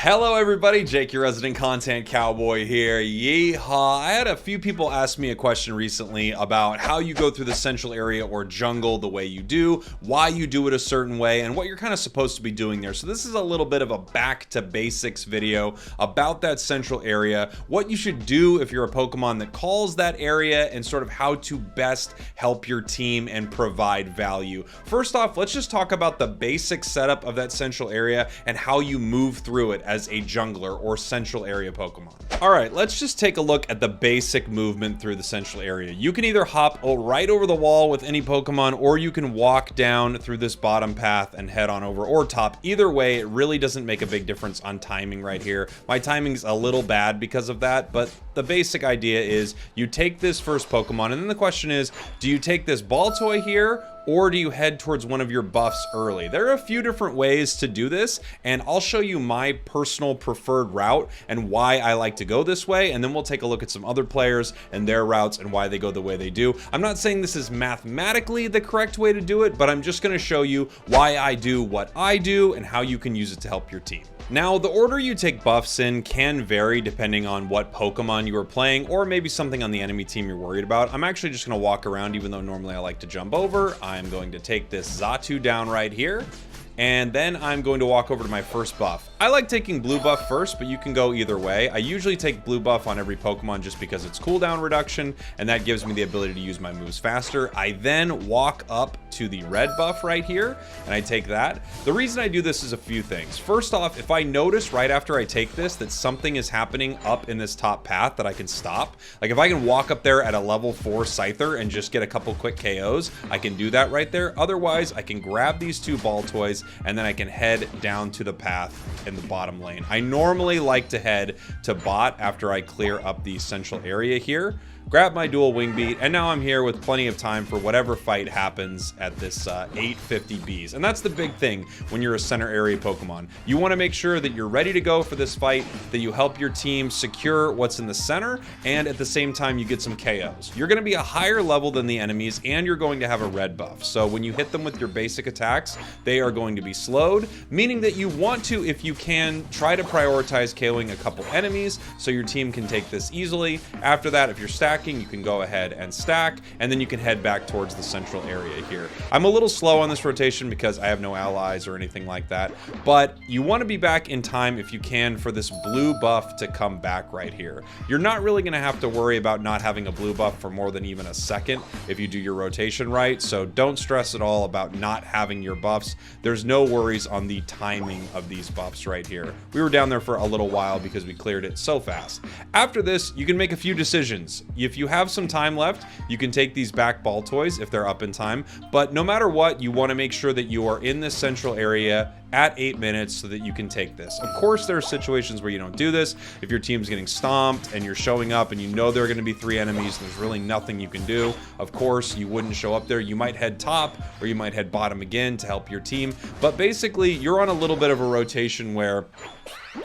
Hello everybody, Jake, your resident content cowboy here. Yeehaw! I had a few people ask me a question recently about how you go through the central area or jungle the way you do, why you do it a certain way, and what you're kind of supposed to be doing there. So this is a little bit of a back to basics video about that central area, what you should do if you're a Pokemon that calls that area, and sort of how to best help your team and provide value. First off, let's just talk about the basic setup of that central area and how you move through it as a jungler or central area Pokemon. All right, let's just take a look at the basic movement through the central area. You can either hop right over the wall with any Pokemon, or you can walk down through this bottom path and head on over, or top. Either way, it really doesn't make a big difference on timing right here. My timing's a little bad because of that, but the basic idea is you take this first Pokemon, and then the question is, do you take this ball toy here, or do you head towards one of your buffs early? There are a few different ways to do this, and I'll show you my personal preferred route and why I like to go this way, and then we'll take a look at some other players and their routes and why they go the way they do. I'm not saying this is mathematically the correct way to do it, but I'm just going to show you why I do what I do and how you can use it to help your team. Now, the order you take buffs in can vary depending on what Pokemon you are playing, or maybe something on the enemy team you're worried about. I'm actually just going to walk around, even though normally I like to jump over. I'm going to take this Xatu down right here, and then I'm going to walk over to my first buff. I like taking blue buff first, but you can go either way. I usually take blue buff on every Pokemon just because it's cooldown reduction, and that gives me the ability to use my moves faster. I then walk up to the red buff right here, and I take that. The reason I do this is a few things. First off, if I notice right after I take this that something is happening up in this top path that I can stop, like if I can walk up there at a level 4 Scyther and just get a couple quick KOs, I can do that right there. Otherwise, I can grab these two ball toys, and then I can head down to the path in the bottom lane. I normally like to head to bot after I clear up the central area here, grab my dual wing beat, and now I'm here with plenty of time for whatever fight happens at this 850 Bs. And that's the big thing when you're a center area Pokemon. You want to make sure that you're ready to go for this fight, that you help your team secure what's in the center, and at the same time you get some KOs. You're going to be a higher level than the enemies, and you're going to have a red buff. So when you hit them with your basic attacks, they are going to be slowed, meaning that you want to, if you can, try to prioritize KOing a couple enemies so your team can take this easily. After that, if you're stacking, you can go ahead and stack, and then you can head back towards the central area here. I'm a little slow on this rotation because I have no allies or anything like that, but you want to be back in time if you can for this blue buff to come back right here. You're not really going to have to worry about not having a blue buff for more than even a second if you do your rotation right, so don't stress at all about not having your buffs. There's no worries on the timing of these buffs right here. We were down there for a little while because we cleared it so fast. After this, you can make a few decisions. If you have some time left, you can take these back ball toys if they're up in time, but no matter what, you want to make sure that you are in this central area at 8 minutes so that you can take this. Of course, there are situations where you don't do this. If your team's getting stomped and you're showing up and you know there are going to be 3 enemies, there's really nothing you can do. Of course, you wouldn't show up there. You might head top, or you might head bottom again to help your team. But basically, you're on a little bit of a rotation where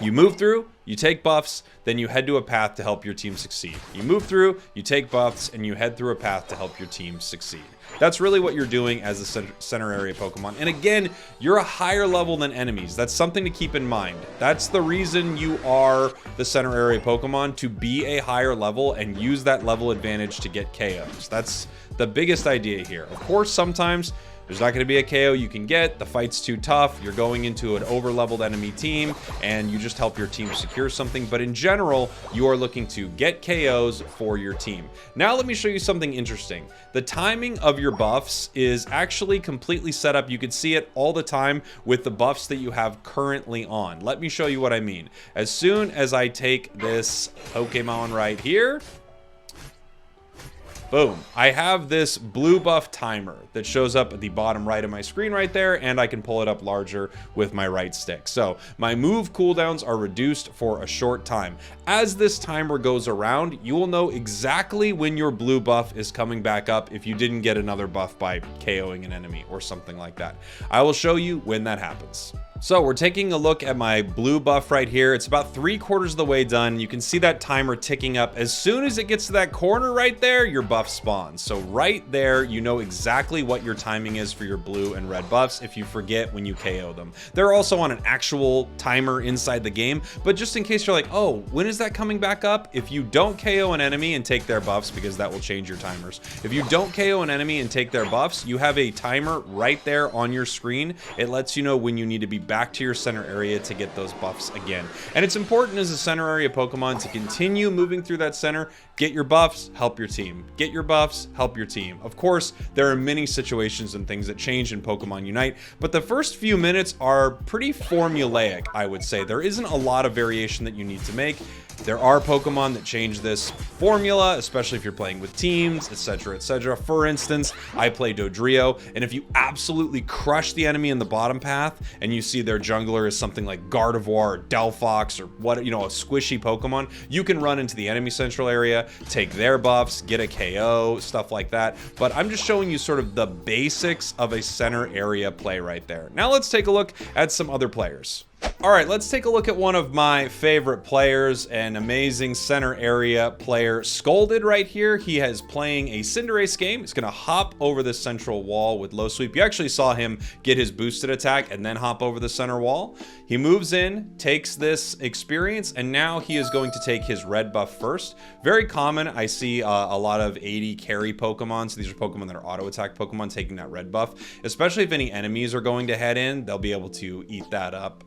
you move through, you take buffs, then you head to a path to help your team succeed. You move through, you take buffs, and you head through a path to help your team succeed. That's really what you're doing as a center area Pokemon. And again, you're a higher level than enemies. That's something to keep in mind. That's the reason you are the center area Pokemon, to be a higher level and use that level advantage to get KOs. That's the biggest idea here. Of course, sometimes there's not going to be a KO you can get, the fight's too tough, you're going into an over-leveled enemy team, and you just help your team secure something, but in general, you are looking to get KOs for your team. Now let me show you something interesting. The timing of your buffs is actually completely set up. You can see it all the time with the buffs that you have currently on. Let me show you what I mean. As soon as I take this Pokemon right here, boom, I have this blue buff timer that shows up at the bottom right of my screen right there, and I can pull it up larger with my right stick. So my move cooldowns are reduced for a short time. As this timer goes around, you will know exactly when your blue buff is coming back up if you didn't get another buff by KOing an enemy or something like that. I will show you when that happens. So we're taking a look at my blue buff right here. It's about 3/4 of the way done. You can see that timer ticking up. As soon as it gets to that corner right there, your buff spawns. So right there, you know exactly what your timing is for your blue and red buffs if you forget when you KO them. They're also on an actual timer inside the game, but just in case you're like, oh, when is that coming back up? If you don't KO an enemy and take their buffs, because that will change your timers. If you don't KO an enemy and take their buffs, you have a timer right there on your screen. It lets you know when you need to be back to your center area to get those buffs again. And it's important as a center area Pokemon to continue moving through that center, get your buffs, help your team. Get your buffs, help your team. Of course, there are many situations and things that change in Pokemon Unite, but the first few minutes are pretty formulaic, I would say. There isn't a lot of variation that you need to make. There are Pokemon that change this formula, especially if you're playing with teams, etc., etc. For instance, I play Dodrio, and if you absolutely crush the enemy in the bottom path, and you see their jungler is something like Gardevoir or Delphox or what, you know, a squishy Pokemon, you can run into the enemy central area, take their buffs, get a KO, stuff like that. But I'm just showing you sort of the basics of a center area play right there. Now let's take a look at some other players. All right, let's take a look at one of my favorite players, an amazing center area player, Scolded right here. He is playing a Cinderace game. He's going to hop over the central wall with low sweep. You actually saw him get his boosted attack and then hop over the center wall. He moves in, takes this experience, and now he is going to take his red buff first. Very common. I see a lot of 80 carry Pokemon. So these are Pokemon that are auto attack Pokemon taking that red buff, especially if any enemies are going to head in, they'll be able to eat that up.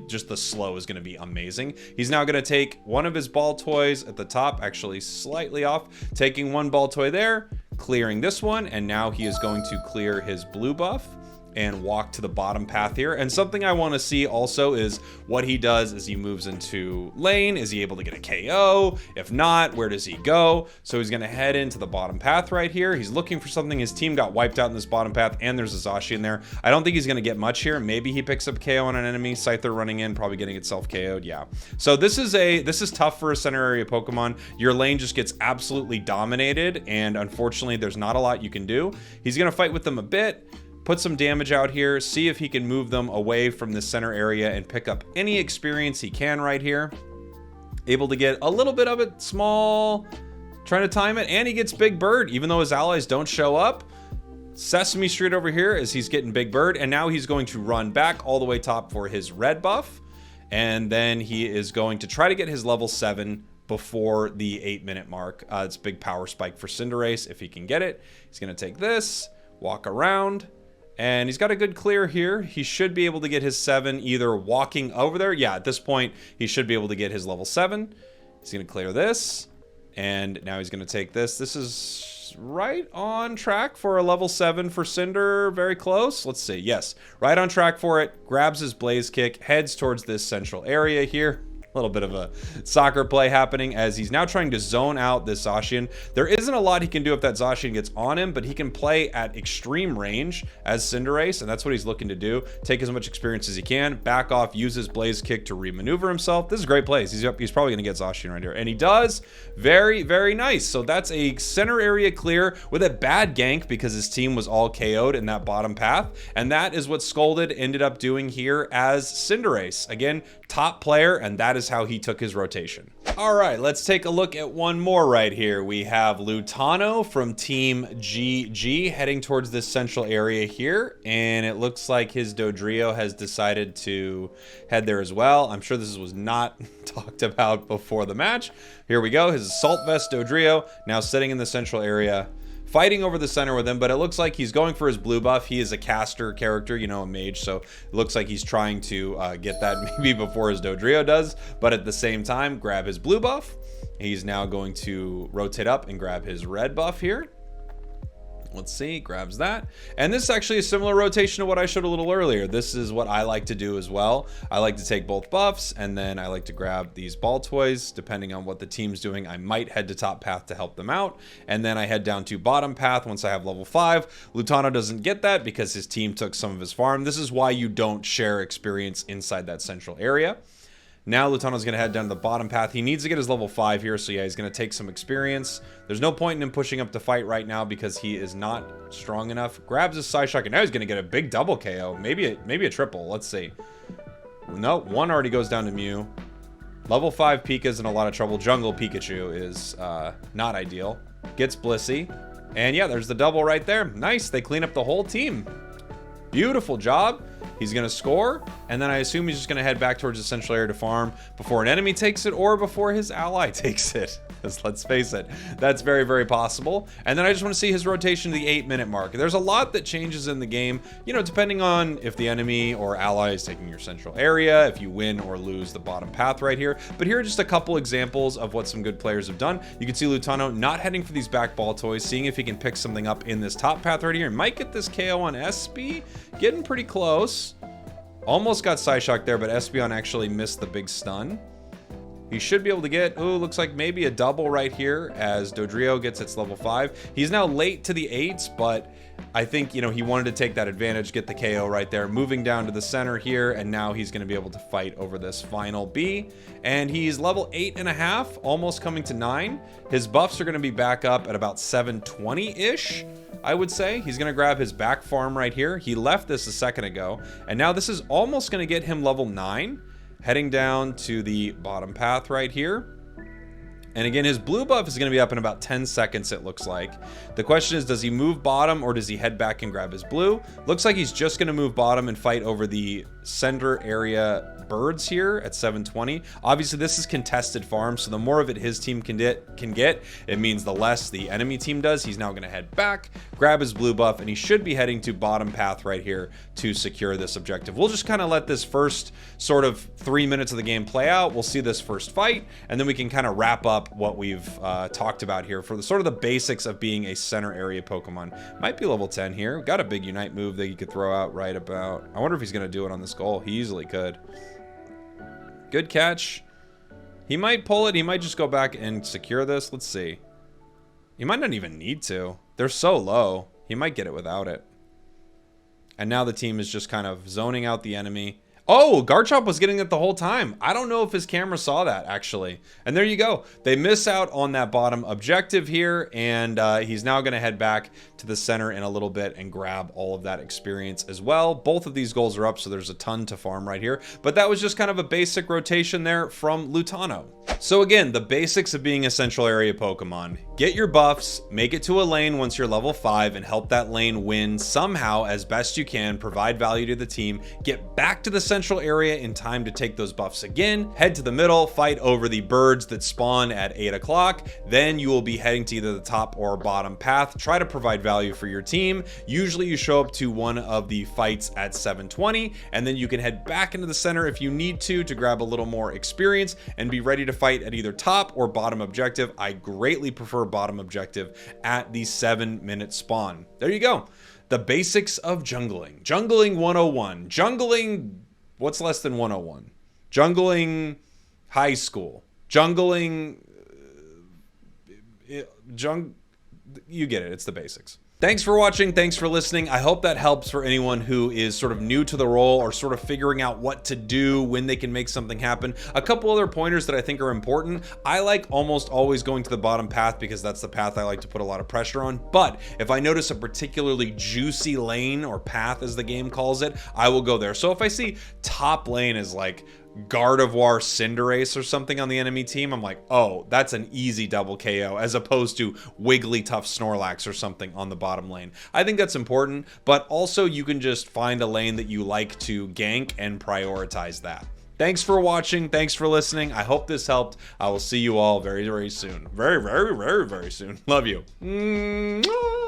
Just the slow is going to be amazing. He's now going to take one of his ball toys at the top, actually slightly off, taking one ball toy there, clearing this one, and now he is going to clear his blue buff and walk to the bottom path here. And something I want to see also is what he does as he moves into lane. Is he able to get a KO? If not, where does he go? So he's going to head into the bottom path right here. He's looking for something. His team got wiped out in this bottom path, and there's a Zacian there. I don't think he's going to get much here. Maybe he picks up KO on an enemy. Scyther running in, probably getting itself KO'd. Yeah. So this is tough for a center area Pokemon. Your lane just gets absolutely dominated, and unfortunately, there's not a lot you can do. He's going to fight with them a bit, put some damage out here, see if he can move them away from the center area and pick up any experience he can right here. Able to get a little bit of it, small, trying to time it, and he gets Big Bird, even though his allies don't show up. Sesame Street over here as he's getting Big Bird, and now he's going to run back all the way top for his red buff, and then he is going to try to get his level 7 before the 8-minute mark. It's a big power spike for Cinderace if he can get it. He's going to take this, walk around, and he's got a good clear here. He should be able to get his 7 either walking over there. Yeah, at this point, he should be able to get his level 7. He's going to clear this, and now he's going to take this. This is right on track for a level 7 for Cinder. Very close. Let's see. Yes, right on track for it. Grabs his Blaze Kick, heads towards this central area here. A little bit of a soccer play happening as he's now trying to zone out this Zacian. There isn't a lot he can do if that Zacian gets on him, but he can play at extreme range as Cinderace, and that's what he's looking to do. Take as much experience as he can, back off, use his Blaze Kick to remaneuver himself. This is great plays. He's probably going to get Zacian right here, and he does. Very, very nice. So that's a center area clear with a bad gank because his team was all KO'd in that bottom path, and that is what Scolded ended up doing here as Cinderace. Again, top player, and that is how he took his rotation. All right, let's take a look at one more right here. We have Lutano from Team GG heading towards this central area here, and it looks like his Dodrio has decided to head there as well. I'm sure this was not talked about before the match. Here we go, his Assault Vest Dodrio now sitting in the central area, fighting over the center with him, but it looks like he's going for his blue buff. He is a caster character, you know, a mage, so it looks like he's trying to get that maybe before his Dodrio does, but at the same time, grab his blue buff. He's now going to rotate up and grab his red buff here. Let's see, grabs that. And this is actually a similar rotation to what I showed a little earlier. This is what I like to do as well. I like to take both buffs, and then I like to grab these ball toys. Depending on what the team's doing, I might head to top path to help them out. And then I head down to bottom path once I have level 5. Lutano doesn't get that because his team took some of his farm. This is why you don't share experience inside that central area. Now Lutano's going to head down the bottom path. He needs to get his level 5 here, so yeah, he's going to take some experience. There's no point in him pushing up to fight right now because he is not strong enough. Grabs his Psyshock, and now he's going to get a big double KO. Maybe a triple. Let's see. No, one already goes down to Mew. Level 5 Pika's in a lot of trouble. Jungle Pikachu is not ideal. Gets Blissey. And yeah, there's the double right there. Nice. They clean up the whole team. Beautiful job. He's going to score, and then I assume he's just going to head back towards the central area to farm before an enemy takes it or before his ally takes it. Because let's face it, that's very, very possible. And then I just want to see his rotation to the 8-minute mark. There's a lot that changes in the game, you know, depending on if the enemy or ally is taking your central area, if you win or lose the bottom path right here. But here are just a couple examples of what some good players have done. You can see Lutano not heading for these back ball toys, seeing if he can pick something up in this top path right here. Might get this KO on SB, getting pretty close. Almost got Psyshock there, but Espeon actually missed the big stun. He should be able to get, oh, looks like maybe a double right here as Dodrio gets its level 5. He's now late to the 8s, but I think, you know, he wanted to take that advantage, get the KO right there, moving down to the center here, and now he's going to be able to fight over this final B. And he's level 8.5, almost coming to 9. His buffs are going to be back up at about 720-ish. I would say. He's going to grab his back farm right here. He left this a second ago, and now this is almost going to get him level 9, heading down to the bottom path right here. And again, his blue buff is going to be up in about 10 seconds, it looks like. The question is, does he move bottom or does he head back and grab his blue? Looks like he's just going to move bottom and fight over the center area birds here at 720. Obviously, this is contested farm, so the more of it his team can get, it means the less the enemy team does. He's now going to head back, grab his blue buff, and he should be heading to bottom path right here to secure this objective. We'll just kind of let this first sort of 3 minutes of the game play out. We'll see this first fight, and then we can kind of wrap up what we've talked about here for the sort of the basics of being a center area Pokemon. Might be level 10 here. Got a big Unite move that you could throw out right about. I wonder if he's going to do it on this goal. He easily could. Good catch. He might pull it. He might just go back and secure this. Let's see. He might not even need to. They're so low. He might get it without it. And now the team is just kind of zoning out the enemy. Oh, Garchomp was getting it the whole time. I don't know if his camera saw that, actually. And there you go. They miss out on that bottom objective here, and he's now going to head back to the center in a little bit and grab all of that experience as well. Both of these goals are up, so there's a ton to farm right here. But that was just kind of a basic rotation there from Lutano. So again, the basics of being a central area Pokemon. Get your buffs, make it to a lane once you're level 5, and help that lane win somehow as best you can, provide value to the team, get back to the central area in time to take those buffs again, head to the middle, fight over the birds that spawn at 8 o'clock, then you will be heading to either the top or bottom path, try to provide value for your team. Usually you show up to one of the fights at 720, and then you can head back into the center if you need to grab a little more experience and be ready to fight at either top or bottom objective. I greatly prefer bottom objective at the 7-minute spawn. There you go. The basics of jungling. Jungling 101. Jungling, what's less than 101? Jungling high school. Jungling, you get it. It's the basics. Thanks for watching. Thanks for listening. I hope that helps for anyone who is sort of new to the role or sort of figuring out what to do, when they can make something happen. A couple other pointers that I think are important. I like almost always going to the bottom path because that's the path I like to put a lot of pressure on. But if I notice a particularly juicy lane or path as the game calls it, I will go there. So if I see top lane is like Gardevoir Cinderace or something on the enemy team, I'm like, oh, that's an easy double KO, as opposed to Wigglytuff Snorlax or something on the bottom lane. I think that's important, but also you can just find a lane that you like to gank and prioritize that. Thanks for watching. Thanks for listening. I hope this helped. I will see you all very, very soon. Very, very, very, very soon. Love you. Mwah.